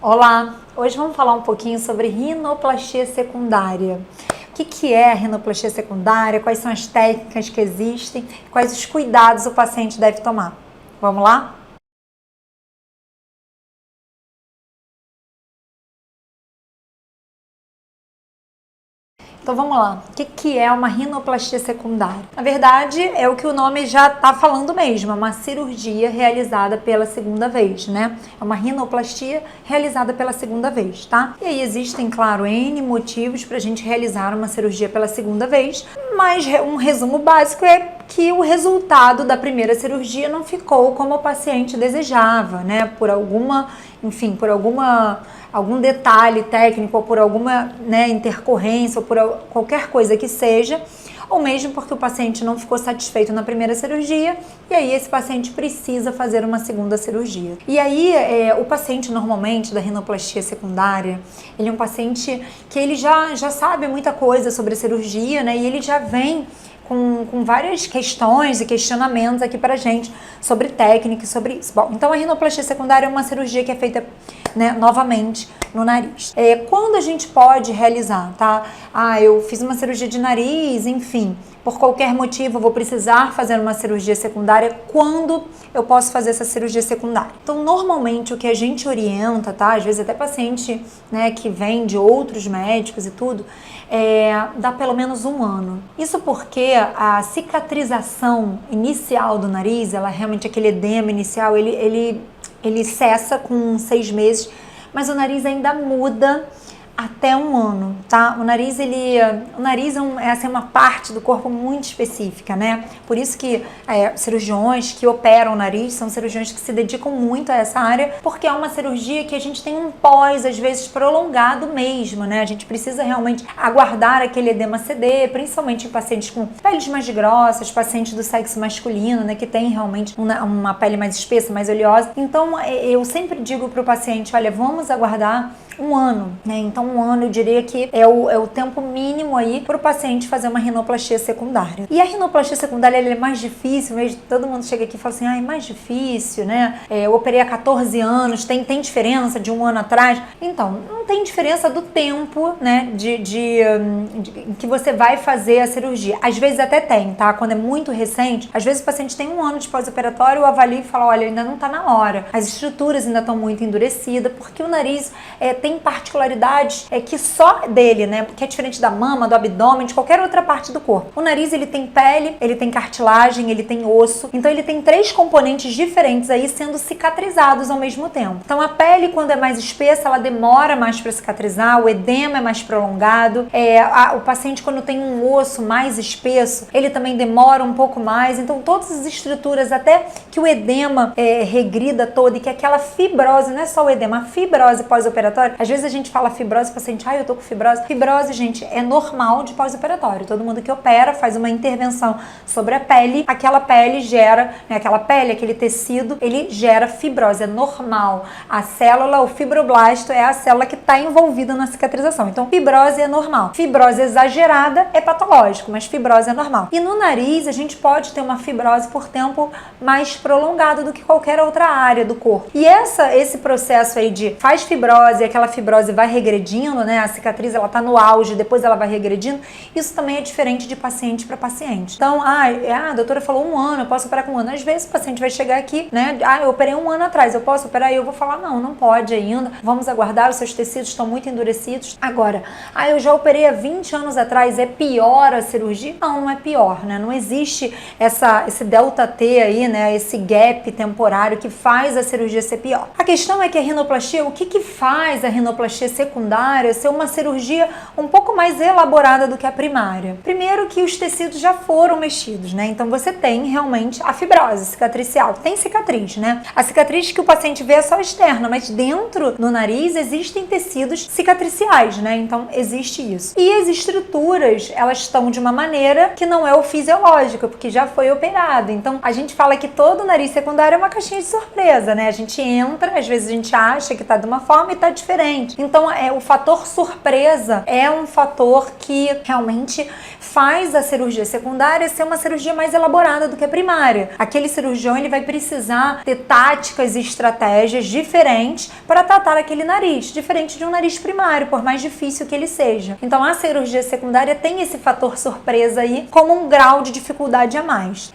Olá! Hoje vamos falar um pouquinho sobre rinoplastia secundária. O que é a rinoplastia secundária? Quais são as técnicas que existem? Quais os cuidados o paciente deve tomar? Vamos lá? Então vamos lá, o que é uma rinoplastia secundária? Na verdade, é o que o nome já está falando mesmo, é uma cirurgia realizada pela segunda vez, né? É uma rinoplastia realizada pela segunda vez, tá? E aí existem, claro, N motivos para a gente realizar uma cirurgia pela segunda vez, mas um resumo básico é que o resultado da primeira cirurgia não ficou como o paciente desejava, né? Por alguma, enfim, por algum detalhe técnico ou por alguma, né, intercorrência ou por qualquer coisa que seja, ou mesmo porque o paciente não ficou satisfeito na primeira cirurgia e aí esse paciente precisa fazer uma segunda cirurgia. E aí o paciente normalmente da rinoplastia secundária, ele é um paciente que ele já sabe muita coisa sobre a cirurgia, né, e ele já vem com várias questões e questionamentos aqui pra gente sobre técnica e sobre isso. Bom, então a rinoplastia secundária é uma cirurgia que é feita, né, novamente no nariz. Quando a gente pode realizar, tá? Eu fiz uma cirurgia de nariz, enfim, por qualquer motivo eu vou precisar fazer uma cirurgia secundária. Quando eu posso fazer essa cirurgia secundária? Então, normalmente o que a gente orienta, tá? Às vezes até paciente, né, que vem de outros médicos e tudo, dá pelo menos 1 ano. Isso porque a cicatrização inicial do nariz, ela realmente, aquele edema inicial, ele cessa com 6 meses, mas o nariz ainda muda até 1 ano, tá? O nariz é uma parte do corpo muito específica, né? Por isso que cirurgiões que operam o nariz são cirurgiões que se dedicam muito a essa área, porque é uma cirurgia que a gente tem um pós, às vezes, prolongado mesmo, né? A gente precisa realmente aguardar aquele edema ceder, principalmente em pacientes com peles mais grossas, pacientes do sexo masculino, né? Que tem realmente uma pele mais espessa, mais oleosa. Então, eu sempre digo para o paciente, olha, vamos aguardar 1 ano, né? Então 1 ano eu diria que é o tempo mínimo aí para o paciente fazer uma rinoplastia secundária. E a rinoplastia secundária ela é mais difícil mesmo, todo mundo chega aqui e fala assim, é mais difícil, né? Eu operei há 14 anos, tem diferença de 1 ano atrás? Então, não tem diferença do tempo, né, de que você vai fazer a cirurgia. Às vezes até tem, tá? Quando é muito recente, às vezes o paciente tem 1 ano de pós-operatório, eu avalio e falo, olha, ainda não tá na hora. As estruturas ainda estão muito endurecidas, porque o nariz tem particularidades que só dele, né? Que é diferente da mama, do abdômen, de qualquer outra parte do corpo. O nariz, ele tem pele, ele tem cartilagem, ele tem osso. Então, ele tem 3 componentes diferentes aí sendo cicatrizados ao mesmo tempo. Então, a pele, quando é mais espessa, ela demora mais para cicatrizar, o edema é mais prolongado. O paciente, quando tem um osso mais espesso, ele também demora um pouco mais. Então, todas as estruturas, até que o edema regrida todo e que aquela fibrose, não é só o edema, a fibrose pós-operatória. Às vezes a gente fala fibrose, o paciente, eu tô com fibrose. Fibrose, gente, é normal de pós-operatório. Todo mundo que opera faz uma intervenção sobre a pele, aquela pele gera, né, aquele tecido, ele gera fibrose, é normal. A célula, o fibroblasto, é a célula que está envolvida na cicatrização. Então, fibrose é normal. Fibrose exagerada é patológico, mas fibrose é normal. E no nariz, a gente pode ter uma fibrose por tempo mais prolongado do que qualquer outra área do corpo. E esse processo aí de faz fibrose, aquela fibrose vai regredindo, né? A cicatriz, ela tá no auge, depois ela vai regredindo. Isso também é diferente de paciente para paciente. Então, a doutora falou 1 ano, eu posso operar com 1 ano. Às vezes o paciente vai chegar aqui, né? Eu operei 1 ano atrás, eu posso operar? E eu vou falar, não pode ainda. Vamos aguardar, os seus tecidos estão muito endurecidos. Agora, eu já operei há 20 anos atrás, é pior a cirurgia? Não é pior, né? Não existe esse delta T aí, né? Esse gap temporário que faz a cirurgia ser pior. A questão é que a rinoplastia, o que faz a rinoplastia secundária ser uma cirurgia um pouco mais elaborada do que a primária? Primeiro que os tecidos já foram mexidos, né? Então você tem realmente a fibrose cicatricial. Tem cicatriz, né? A cicatriz que o paciente vê é só externa, mas dentro do nariz existem tecidos cicatriciais, né? Então existe isso. E as estruturas, elas estão de uma maneira que não é o fisiológico, porque já foi operado. Então a gente fala que todo nariz secundário é uma caixinha de surpresa, né? A gente entra, às vezes a gente acha que tá de uma forma e tá diferente. diferente. Então, o fator surpresa é um fator que realmente faz a cirurgia secundária ser uma cirurgia mais elaborada do que a primária. Aquele cirurgião, ele vai precisar ter táticas e estratégias diferentes para tratar aquele nariz, diferente de um nariz primário, por mais difícil que ele seja. Então, a cirurgia secundária tem esse fator surpresa aí como um grau de dificuldade a mais.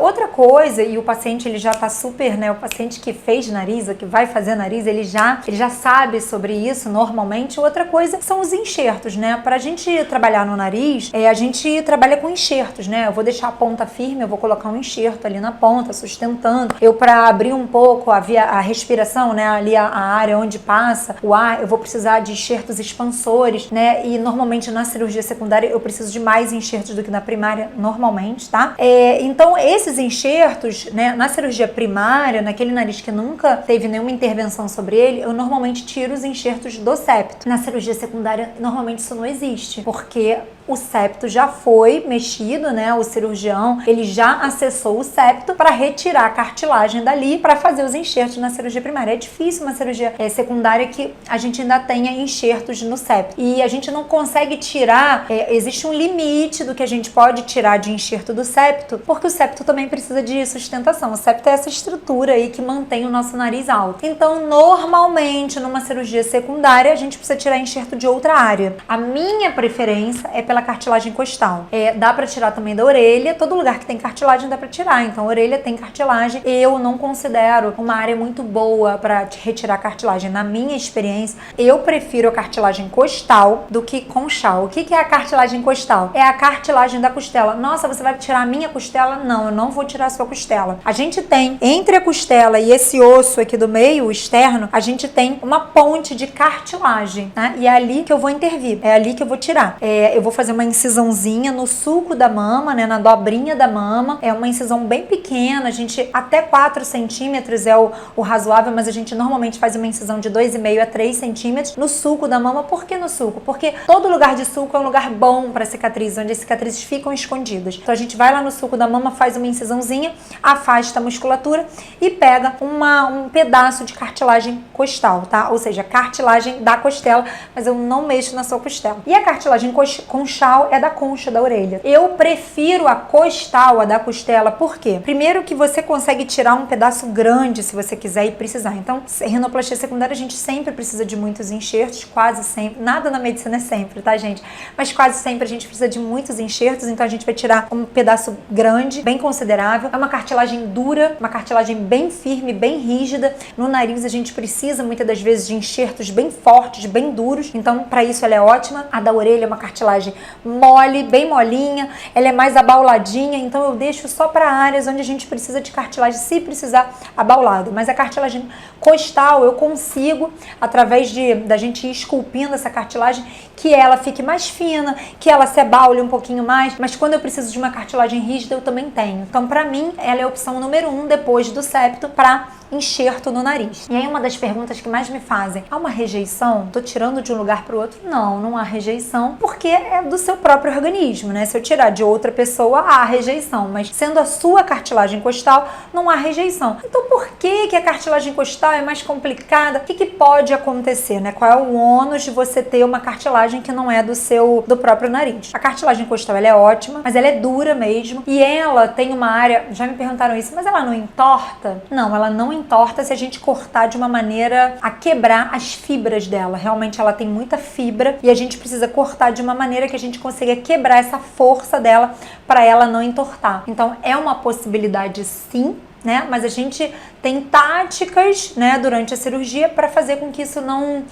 Outra coisa, e o paciente ele já tá super, né, o paciente que fez nariz, ou que vai fazer nariz, ele já sabe sobre isso normalmente. Outra coisa são os enxertos, né? Pra gente trabalhar no nariz, a gente trabalha com enxertos, né? Eu vou deixar a ponta firme, eu vou colocar um enxerto ali na ponta, sustentando. Para abrir um pouco a respiração, né? Ali a área onde passa o ar, eu vou precisar de enxertos expansores, né? E normalmente na cirurgia secundária eu preciso de mais enxertos do que na primária, normalmente, tá? Então, esses enxertos, né? Na cirurgia primária, naquele nariz que nunca teve nenhuma intervenção sobre ele, eu normalmente tiro os enxertos do septo. Na cirurgia secundária, normalmente isso não existe, porque o septo já foi mexido, né? O cirurgião, ele já acessou o septo para retirar a cartilagem dali para fazer os enxertos na cirurgia primária. É difícil uma cirurgia secundária que a gente ainda tenha enxertos no septo. E a gente não consegue tirar, existe um limite do que a gente pode tirar de enxerto do septo, porque o septo também precisa de sustentação. O septo é essa estrutura aí que mantém o nosso nariz alto. Então, normalmente, numa cirurgia secundária, a gente precisa tirar enxerto de outra área. A minha preferência é pela cartilagem costal. Dá pra tirar também da orelha, todo lugar que tem cartilagem dá pra tirar, então a orelha tem cartilagem. Eu não considero uma área muito boa pra retirar cartilagem. Na minha experiência, eu prefiro a cartilagem costal do que conchal. O que é a cartilagem costal? É a cartilagem da costela. Nossa, você vai tirar a minha costela? Não, eu não vou tirar a sua costela. A gente tem, entre a costela e esse osso aqui do meio, o externo, a gente tem uma ponte de cartilagem, né? E é ali que eu vou intervir, é ali que eu vou tirar. Eu vou fazer uma incisãozinha no sulco da mama, né, na dobrinha da mama. É uma incisão bem pequena, a gente até 4 centímetros é o razoável, mas a gente normalmente faz uma incisão de 2,5 a 3 centímetros no sulco da mama. Por que no sulco? Porque todo lugar de sulco é um lugar bom para cicatrizes, onde as cicatrizes ficam escondidas. Então a gente vai lá no sulco da mama, faz uma incisãozinha, afasta a musculatura e pega um pedaço de cartilagem costal, tá? Ou seja, cartilagem da costela, mas eu não mexo na sua costela. E a cartilagem conchal é da concha da orelha. Eu prefiro a costal, a da costela, por quê? Primeiro que você consegue tirar um pedaço grande se você quiser e precisar. Então, rinoplastia secundária a gente sempre precisa de muitos enxertos, quase sempre. Nada na medicina é sempre, tá, gente? Mas quase sempre a gente precisa de muitos enxertos, então a gente vai tirar um pedaço grande, bem considerável. É uma cartilagem dura, uma cartilagem bem firme, bem rígida. No nariz a gente precisa muitas das vezes de enxertos bem fortes, bem duros. Então, para isso ela é ótima. A da orelha é uma cartilagem mole, bem molinha, ela é mais abauladinha, então eu deixo só para áreas onde a gente precisa de cartilagem, se precisar abaulado. Mas a cartilagem costal eu consigo, através da gente ir esculpindo essa cartilagem, que ela fique mais fina, que ela se abaule um pouquinho mais, mas quando eu preciso de uma cartilagem rígida eu também tenho. Então, para mim, ela é a opção número 1 depois do septo para enxerto no nariz. E aí uma das perguntas que mais me fazem: há uma rejeição? Tô tirando de um lugar para o outro? Não, não há rejeição, porque é do seu próprio organismo, né? Se eu tirar de outra pessoa, há rejeição, mas sendo a sua cartilagem costal, não há rejeição. Então, por que a cartilagem costal é mais complicada? O que pode acontecer, né? Qual é o ônus de você ter uma cartilagem que não é do próprio nariz? A cartilagem costal, ela é ótima, mas ela é dura mesmo, e ela tem uma área, já me perguntaram isso, mas ela não entorta? Não, ela não entorta se a gente cortar de uma maneira a quebrar as fibras dela. Realmente ela tem muita fibra e a gente precisa cortar de uma maneira que a gente consiga quebrar essa força dela para ela não entortar. Então é uma possibilidade, sim, né? Mas a gente tem táticas, né, durante a cirurgia para fazer com que isso não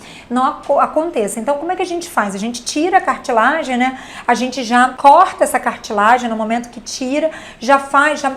aconteça. Então, como é que a gente faz? A gente tira a cartilagem, né? A gente já corta essa cartilagem no momento que tira, já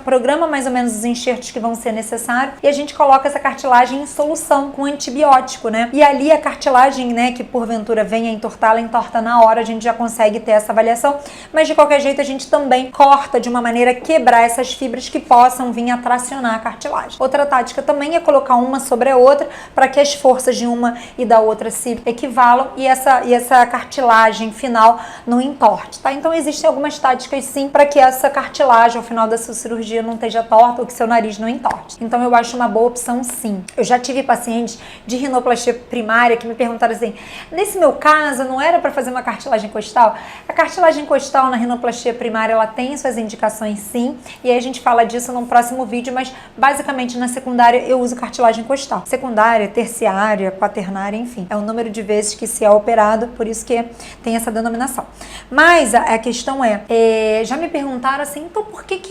programa mais ou menos os enxertos que vão ser necessários e a gente coloca essa cartilagem em solução com antibiótico, né? E ali a cartilagem, né, que porventura venha entortar, ela entorta na hora, a gente já consegue ter essa avaliação, mas de qualquer jeito a gente também corta de uma maneira a quebrar essas fibras que possam vir a tracionar tensionar a cartilagem. Outra tática também é colocar uma sobre a outra para que as forças de uma e da outra se equivalam e essa cartilagem final não entorte, tá? Então existem algumas táticas sim para que essa cartilagem ao final da sua cirurgia não esteja torta ou que seu nariz não entorte. Então eu acho uma boa opção sim. Eu já tive pacientes de rinoplastia primária que me perguntaram assim, nesse meu caso não era para fazer uma cartilagem costal? A cartilagem costal na rinoplastia primária ela tem suas indicações sim, e aí a gente fala disso num próximo vídeo, mas basicamente na secundária eu uso cartilagem costal. Secundária, terciária, quaternária, enfim, é o número de vezes que se é operado, por isso que tem essa denominação. Mas a questão já me perguntaram assim, então por que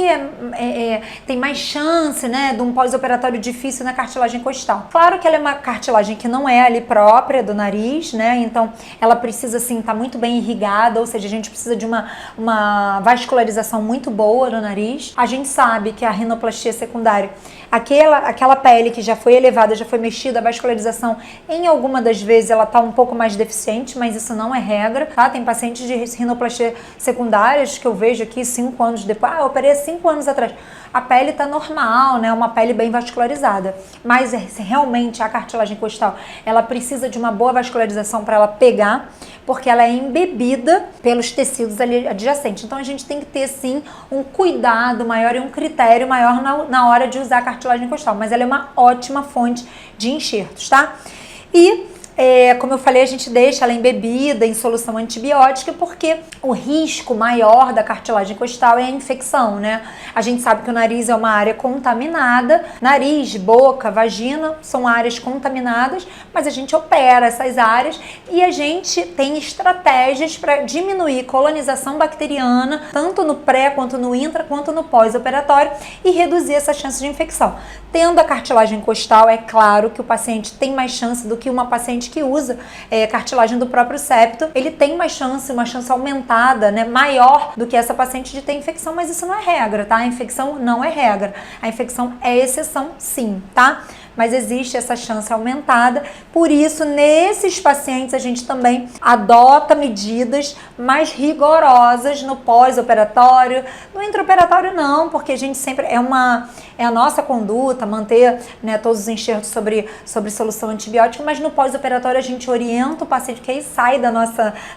tem mais chance, né, de um pós-operatório difícil na cartilagem costal? Claro que ela é uma cartilagem que não é ali própria do nariz, né, então ela precisa assim estar muito bem irrigada, ou seja, a gente precisa de uma vascularização muito boa no nariz. A gente sabe que a rinoplastia secundária, aquela pele que já foi elevada, já foi mexida, a vascularização em alguma das vezes ela está um pouco mais deficiente, mas isso não é regra, tá? Tem pacientes de rinoplastia secundárias que eu vejo aqui 5 anos depois, eu operei 5 anos atrás. A pele tá normal, né? Uma pele bem vascularizada. Mas realmente a cartilagem costal, ela precisa de uma boa vascularização para ela pegar, porque ela é embebida pelos tecidos ali adjacentes. Então a gente tem que ter sim um cuidado maior e um critério maior na hora de usar a cartilagem costal. Mas ela é uma ótima fonte de enxertos, tá? E como eu falei, a gente deixa ela embebida em solução antibiótica porque o risco maior da cartilagem costal é a infecção, né? A gente sabe que o nariz é uma área contaminada, nariz, boca, vagina são áreas contaminadas, mas a gente opera essas áreas e a gente tem estratégias para diminuir colonização bacteriana, tanto no pré, quanto no intra, quanto no pós-operatório e reduzir essa chance de infecção. Tendo a cartilagem costal, é claro que o paciente tem mais chance do que uma paciente que usa cartilagem do próprio septo, ele tem uma chance aumentada, né, maior do que essa paciente de ter infecção, mas isso não é regra, tá? A infecção não é regra, a infecção é exceção sim, tá? Mas existe essa chance aumentada, por isso nesses pacientes a gente também adota medidas mais rigorosas no pós-operatório, no intraoperatório não, porque a gente sempre é a nossa conduta manter, né, todos os enxertos sobre solução antibiótica, mas no pós-operatório a gente orienta o paciente, que aí sai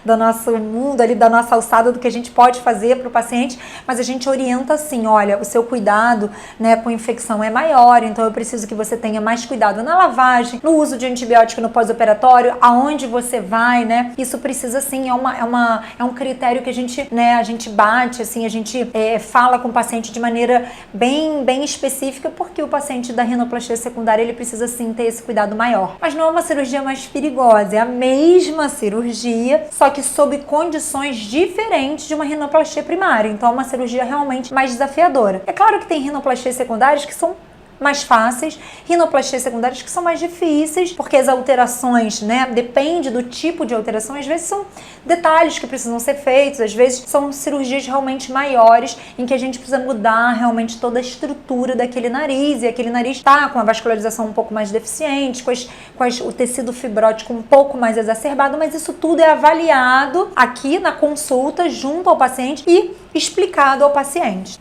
do nosso mundo ali, da nossa alçada do que a gente pode fazer para o paciente, mas a gente orienta assim, olha, o seu cuidado, né, com infecção é maior, então eu preciso que você tenha mais cuidado na lavagem, no uso de antibiótico no pós-operatório, aonde você vai, né? Isso precisa sim, é um critério que a gente bate, assim, a gente fala com o paciente de maneira bem específica, porque o paciente da rinoplastia secundária, ele precisa sim ter esse cuidado maior. Mas não é uma cirurgia mais perigosa, é a mesma cirurgia, só que sob condições diferentes de uma rinoplastia primária, então é uma cirurgia realmente mais desafiadora. É claro que tem rinoplastias secundárias que são mais fáceis, rinoplastias secundárias que são mais difíceis, porque as alterações, né, depende do tipo de alteração, às vezes são detalhes que precisam ser feitos, às vezes são cirurgias realmente maiores, em que a gente precisa mudar realmente toda a estrutura daquele nariz, e aquele nariz está com a vascularização um pouco mais deficiente, com o tecido fibrótico um pouco mais exacerbado, mas isso tudo é avaliado aqui na consulta junto ao paciente e explicado ao paciente.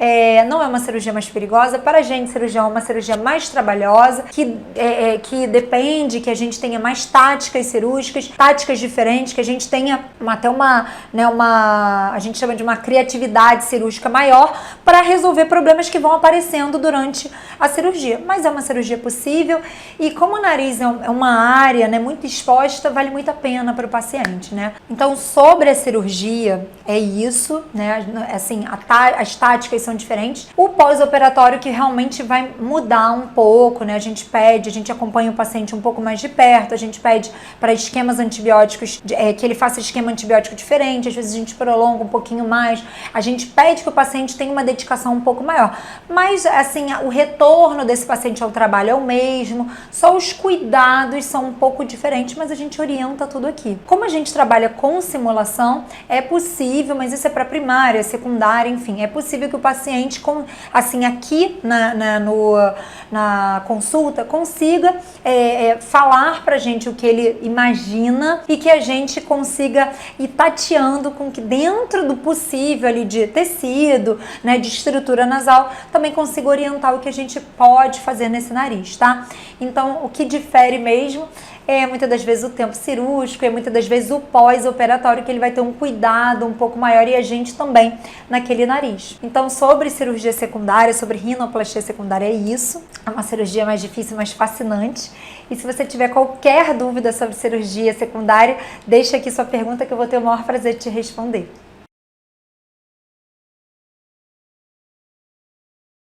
Não é uma cirurgia mais perigosa, para a gente cirurgião é uma cirurgia mais trabalhosa, que depende que a gente tenha mais táticas cirúrgicas, táticas diferentes, que a gente tenha a gente chama de uma criatividade cirúrgica maior para resolver problemas que vão aparecendo durante a cirurgia. Mas é uma cirurgia possível e como o nariz é uma área, né, muito exposta, vale muito a pena para o paciente, né? Então, sobre a cirurgia, é isso, né? Assim, as táticas são diferentes. O pós-operatório que realmente vai mudar um pouco, né? A gente acompanha o paciente um pouco mais de perto, a gente pede para esquemas antibióticos, que ele faça esquema antibiótico diferente, às vezes a gente prolonga um pouquinho mais, a gente pede que o paciente tenha uma dedicação um pouco maior. Mas, assim, o retorno desse paciente ao trabalho é o mesmo, só os cuidados são um pouco diferentes, mas a gente orienta tudo aqui. Como a gente trabalha com simulação, é possível, mas isso é para primária, secundária, secundária, enfim, é possível que o paciente, assim, aqui na consulta, consiga falar pra gente o que ele imagina e que a gente consiga ir tateando com que dentro do possível ali de tecido, né, de estrutura nasal, também consiga orientar o que a gente pode fazer nesse nariz, tá? Então, o que difere mesmo é muitas das vezes o tempo cirúrgico, é muitas das vezes o pós-operatório, que ele vai ter um cuidado um pouco maior e a gente também naquele nariz. Então, sobre cirurgia secundária, sobre rinoplastia secundária, é isso. É uma cirurgia mais difícil, mais fascinante. E se você tiver qualquer dúvida sobre cirurgia secundária, deixa aqui sua pergunta que eu vou ter o maior prazer de te responder.